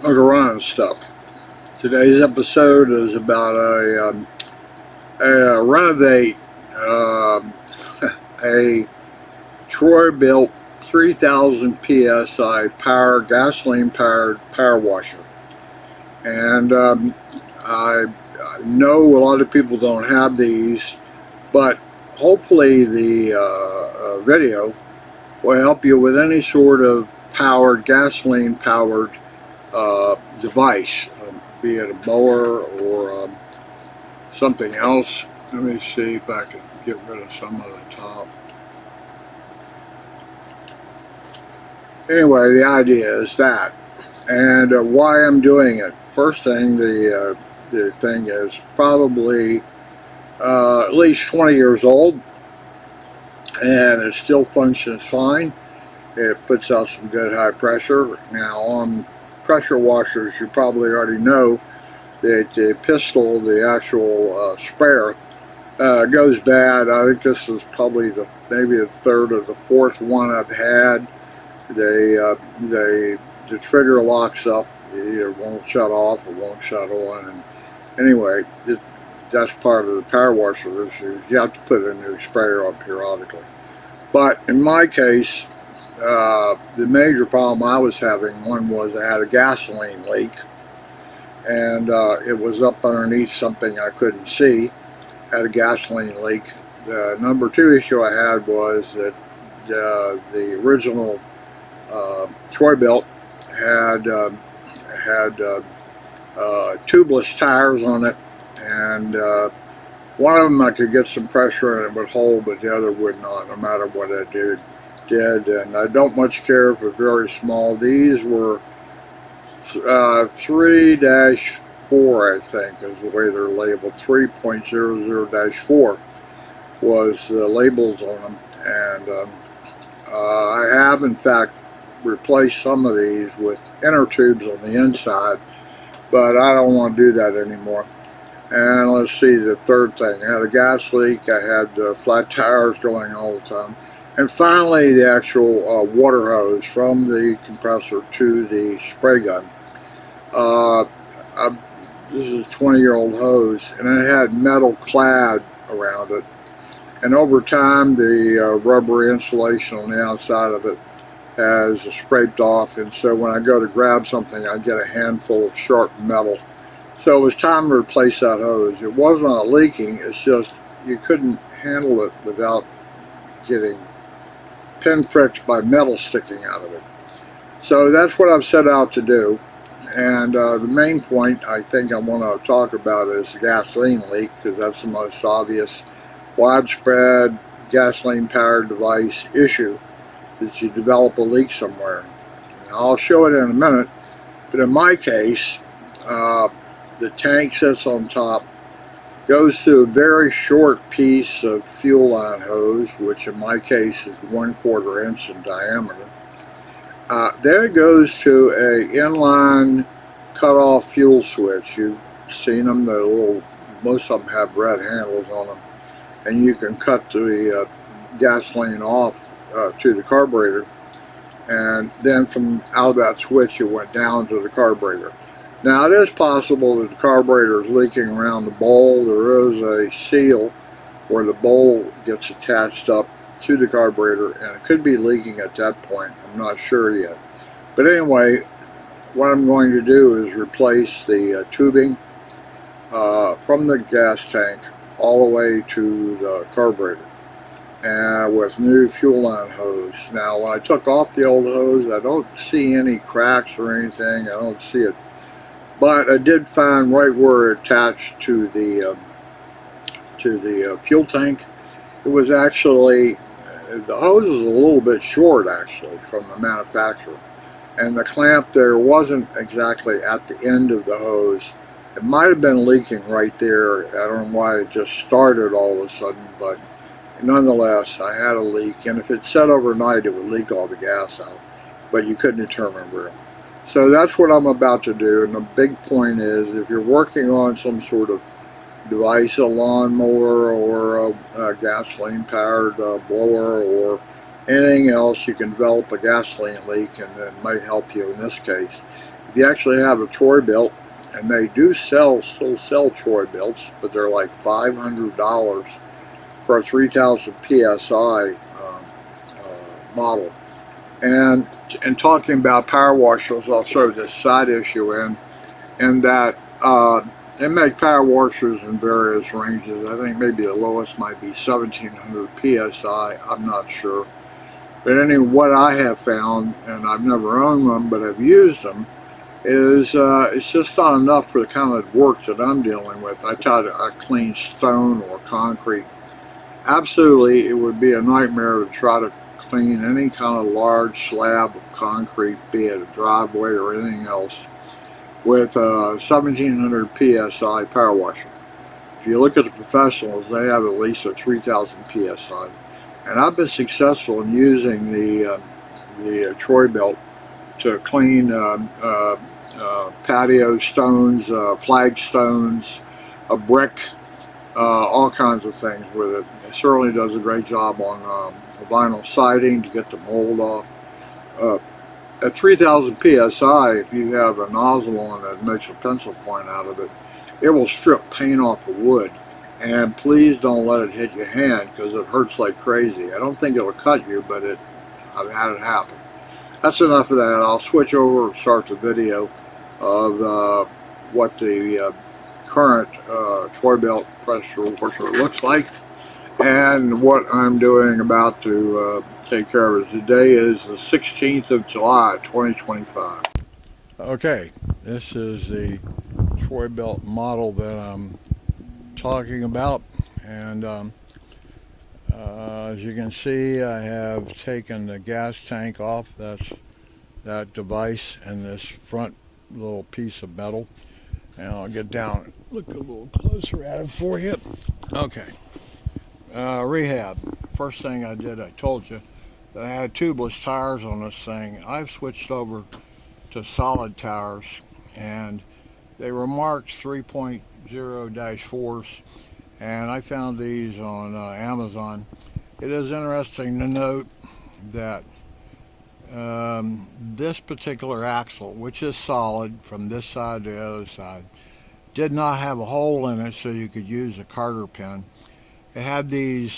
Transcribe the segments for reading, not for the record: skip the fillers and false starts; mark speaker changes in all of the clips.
Speaker 1: Look around stuff. Today's episode is about a renovate um, a Troy Bilt 3000 psi gasoline powered power washer, and I know a lot of people don't have these, but hopefully the video will help you with any sort of gasoline powered device, be it a mower or something else. Let me see if I can get rid of some of the top. Anyway, the idea is that, and why I'm doing it. First thing, the thing is probably at least 20 years old, and it still functions fine. It puts out some good high pressure. Now, on pressure washers, you probably already know that the pistol, the actual sprayer, goes bad. I think this is probably maybe the third or the fourth one I've had. The trigger locks up. It either won't shut off or won't shut on. And anyway, that's part of the power washer issue. You have to put a new sprayer on periodically. But in my case, the major problem I was having, one was I had a gasoline leak, and it was up underneath something I couldn't see. Had a gasoline leak. The number two issue I had was that the original Troy Bilt had tubeless tires on it, and one of them I could get some pressure and it would hold, but the other would not, no matter what I did. And I don't much care if they're very small. These were 3-4, I think, is the way they're labeled. 3.00-4 was the labels on them, and I have, in fact, replaced some of these with inner tubes on the inside, but I don't want to do that anymore. And let's see, the third thing, I had a gas leak, I had flat tires going all the time, and finally the actual water hose from the compressor to the spray gun. This is a 20-year-old hose, and it had metal clad around it, and over time the rubber insulation on the outside of it has scraped off, and so when I go to grab something I get a handful of sharp metal. So it was time to replace that hose. It wasn't leaking, it's just you couldn't handle it without getting pinpricked by metal sticking out of it. So that's what I've set out to do. And the main point I think I want to talk about is the gasoline leak, because that's the most obvious widespread gasoline powered device issue, is you develop a leak somewhere. Now, I'll show it in a minute, but in my case, the tank sits on top, goes through a very short piece of fuel line hose, which in my case is 1/4 inch in diameter. Then it goes to a inline cut-off fuel switch. You've seen them; most of them have red handles on them, and you can cut the gasoline off to the carburetor, and then from out of that switch it went down to the carburetor. Now, it is possible that the carburetor is leaking around the bowl. There is a seal where the bowl gets attached up to the carburetor, and it could be leaking at that point. I'm not sure yet. But anyway, what I'm going to do is replace the tubing from the gas tank all the way to the carburetor, and with new fuel line hose. Now, when I took off the old hose, I don't see any cracks or anything. I don't see it. But I did find right where it attached to the fuel tank, it was actually, the hose was a little bit short actually from the manufacturer, and the clamp there wasn't exactly at the end of the hose. It might have been leaking right there. I don't know why it just started all of a sudden, but nonetheless I had a leak, and if it sat overnight it would leak all the gas out, but you couldn't determine where. So that's what I'm about to do, and the big point is, if you're working on some sort of device, a lawnmower or a gasoline-powered blower or anything else, you can develop a gasoline leak, and it might help you in this case. If you actually have a Troy Bilt, and they do still sell Troy Bilts, but they're like $500 for a 3,000 psi model. And talking about power washers, I'll throw this side issue in that they make power washers in various ranges. I think maybe the lowest might be 1,700 psi. I'm not sure. But anyway, what I have found, and I've never owned them, but I've used them, is it's just not enough for the kind of work that I'm dealing with. I try to clean stone or concrete. Absolutely, it would be a nightmare to try to clean any kind of large slab of concrete, be it a driveway or anything else, with a 1,700 psi power washer. If you look at the professionals, they have at least a 3,000 psi. And I've been successful in using the Troy Bilt to clean patio stones, flagstones, a brick, all kinds of things with it. It certainly does a great job on vinyl siding to get the mold off. At 3,000 psi, if you have a nozzle on it that makes a pencil point out of it, it will strip paint off the wood. And please don't let it hit your hand because it hurts like crazy. I don't think it'll cut you, but I've had it happen. That's enough of that. I'll switch over and start the video of what the current Troy Bilt pressure washer looks like and what I'm doing about to take care of it. Today is the 16th of July, 2025. Okay, this is the Troy Bilt model that I'm talking about, and as you can see, I have taken the gas tank off. That's that device and this front little piece of metal, and I'll get down and look a little closer at it for you. Okay, Rehab. First thing I did, I told you that I had tubeless tires on this thing. I've switched over to solid tires, and they were marked 3.0-4s, and I found these on Amazon. It is interesting to note that this particular axle, which is solid from this side to the other side, did not have a hole in it so you could use a carter pin. It had these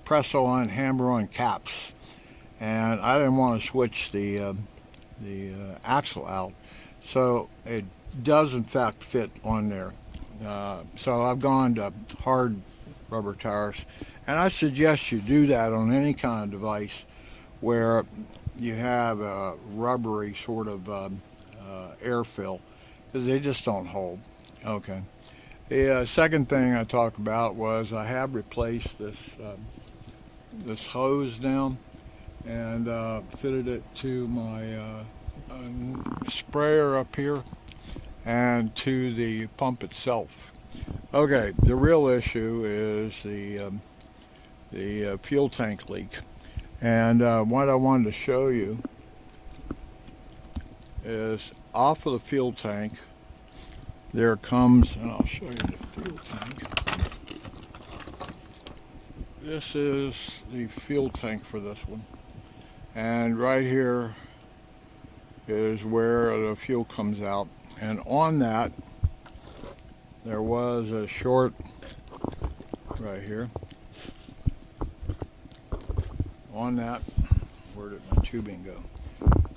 Speaker 1: press-on, hammer-on caps, and I didn't want to switch the axle out, so it does in fact fit on there. So I've gone to hard rubber tires, and I suggest you do that on any kind of device where you have a rubbery sort of air fill, because they just don't hold. Okay. The second thing I talked about was I have replaced this this hose now, and fitted it to my sprayer up here and to the pump itself. Okay, the real issue is the fuel tank leak, and what I wanted to show you is off of the fuel tank there comes, and I'll show you the fuel tank. This is the fuel tank for this one, and right here is where the fuel comes out, and on that there was a short right here. On that, where did my tubing go?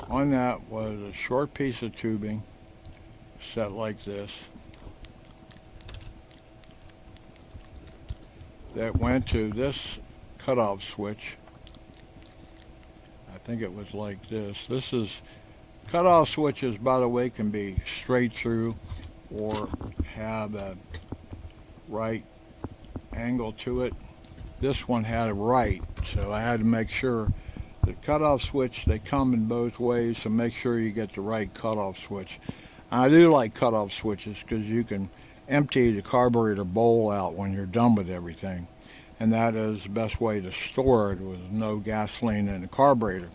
Speaker 1: On that was a short piece of tubing set like this that went to this cutoff switch. I think it was like this. This is cutoff switches, by the way, can be straight through or have a right angle to it. This one had a right, so I had to make sure the cutoff switch, they come in both ways, so make sure you get the right cutoff switch. I do like cutoff switches because you can empty the carburetor bowl out when you're done with everything, and that is the best way to store it with no gasoline in the carburetor.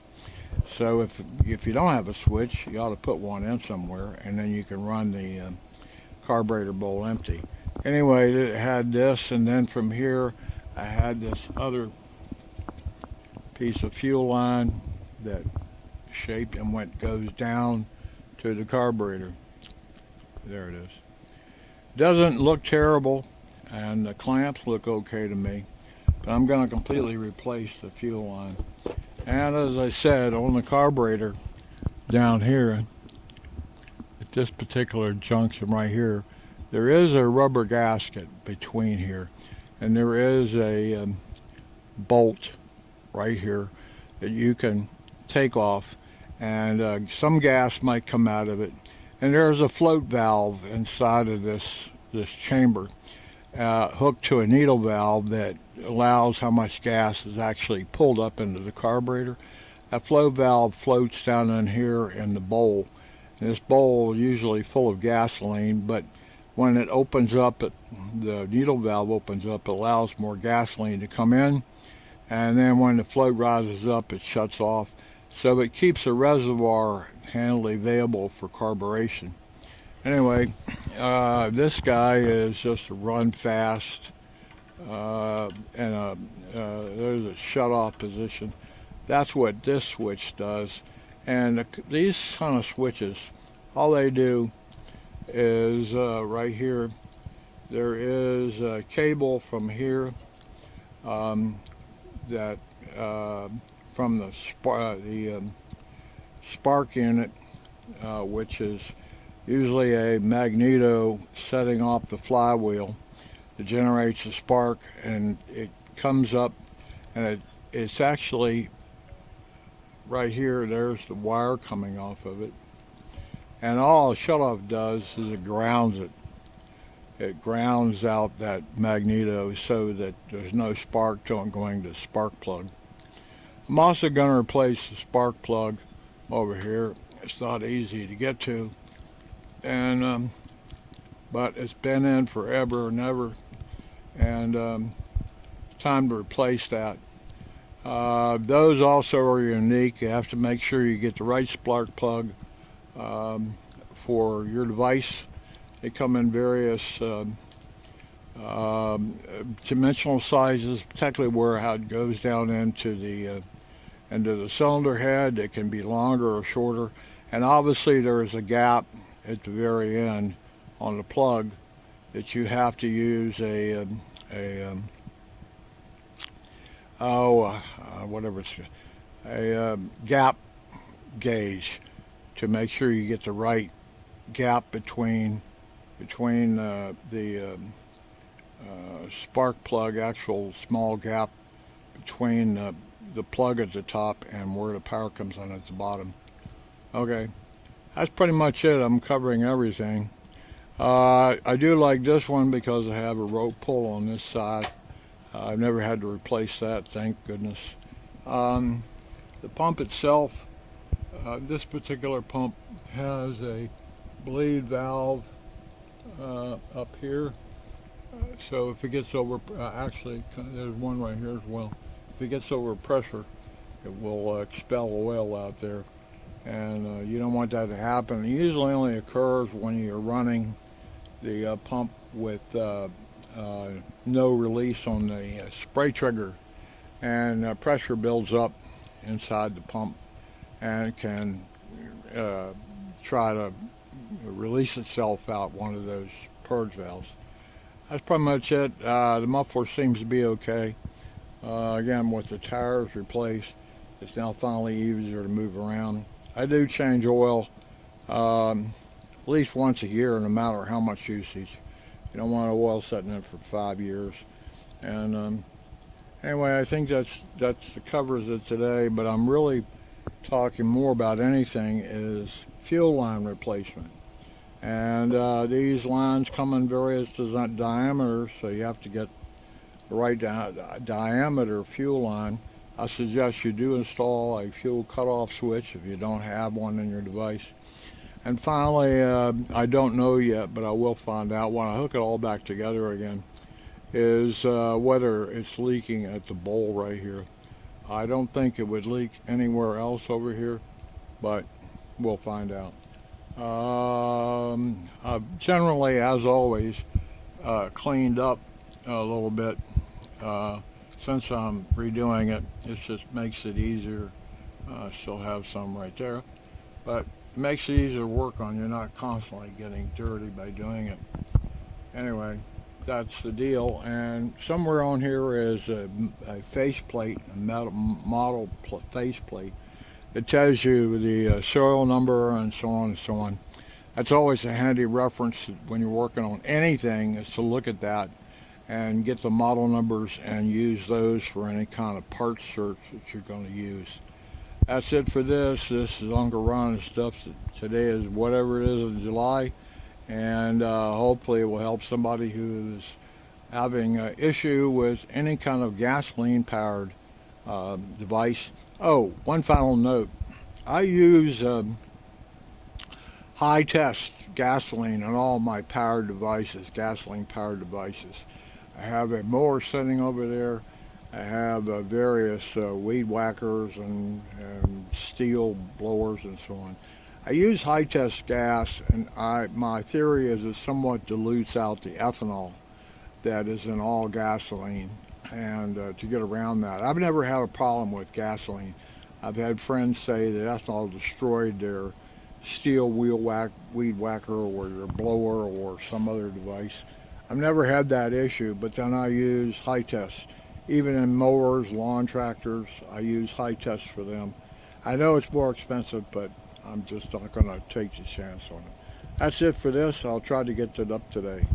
Speaker 1: So if you don't have a switch, you ought to put one in somewhere, and then you can run the carburetor bowl empty. Anyway, it had this, and then from here I had this other piece of fuel line that shaped and goes down to the carburetor. There it is. Doesn't look terrible, and the clamps look okay to me, but I'm going to completely replace the fuel line. And as I said, on the carburetor down here at this particular junction right here, there is a rubber gasket between here, and there is a bolt right here that you can take off, and some gas might come out of it. And there's a float valve inside of this chamber, hooked to a needle valve that allows how much gas is actually pulled up into the carburetor. That float valve floats down in here in the bowl. And this bowl is usually full of gasoline, but when it opens up, the needle valve opens up, it allows more gasoline to come in, and then when the float rises up, it shuts off. So it keeps the reservoir handily available for carburation. Anyway, this guy is just a run fast, and there's a shut-off position. That's what this switch does. And these kind of switches, all they do is right here, there is a cable from here that from the spark unit, which is usually a magneto setting off the flywheel that generates a spark, and it comes up, and it's actually right here. There's the wire coming off of it, and all a shutoff does is it grounds it. It grounds out that magneto so that there's no spark going to the spark plug. I'm also going to replace the spark plug over here. It's not easy to get to, and but it's been in forever and ever, and time to replace that. Those also are unique. You have to make sure you get the right spark plug for your device. They come in various dimensional sizes, particularly where how it goes down into the cylinder head. It can be longer or shorter, and obviously there is a gap at the very end on the plug that you have to use a gap gauge to make sure you get the right gap between the spark plug, actual small gap between the plug at the top and where the power comes on at the bottom. Okay, that's pretty much it. I'm covering everything. I do like this one because I have a rope pull on this side. I've never had to replace that, thank goodness. The pump itself, this particular pump has a bleed valve up here. So if it gets over, actually there's one right here as well. If it gets over pressure, it will expel oil out there, and you don't want that to happen. It usually only occurs when you're running the pump with no release on the spray trigger, and pressure builds up inside the pump and can try to release itself out one of those purge valves. That's pretty much it. The muffler seems to be okay. Again, with the tires replaced, it's now finally easier to move around. I do change oil at least once a year, no matter how much usage. You don't want oil sitting in for 5 years. And anyway, I think that covers it today. But I'm really talking more about anything is fuel line replacement. And these lines come in various diameters, so you have to get the right diameter fuel line. I suggest you do install a fuel cutoff switch if you don't have one in your device. And finally, I don't know yet, but I will find out when I hook it all back together again, is whether it's leaking at the bowl right here. I don't think it would leak anywhere else over here, but we'll find out. I've generally, as always, cleaned up a little bit. Since I'm redoing it, it just makes it easier. Still have some right there, but makes it easier to work on. You're not constantly getting dirty by doing it. Anyway, that's the deal. And somewhere on here is a faceplate, a metal model faceplate. It tells you the serial number and so on and so on. That's always a handy reference when you're working on anything, is to look at that and get the model numbers and use those for any kind of part search that you're going to use. That's it for this. This is Uncle Ron and stuff. Today is whatever it is in July, and hopefully it will help somebody who is having an issue with any kind of gasoline powered device. Oh, one final note. I use high test gasoline on all my powered devices, gasoline powered devices. I have a mower sitting over there. I have various weed whackers and steel blowers and so on. I use high test gas, and my theory is it somewhat dilutes out the ethanol that is in all gasoline, and to get around that. I've never had a problem with gasoline. I've had friends say that ethanol destroyed their steel weed whacker or your blower or some other device. I've never had that issue, but then I use high test. Even in mowers, lawn tractors, I use high test for them. I know it's more expensive, but I'm just not going to take the chance on it. That's it for this. I'll try to get it up today.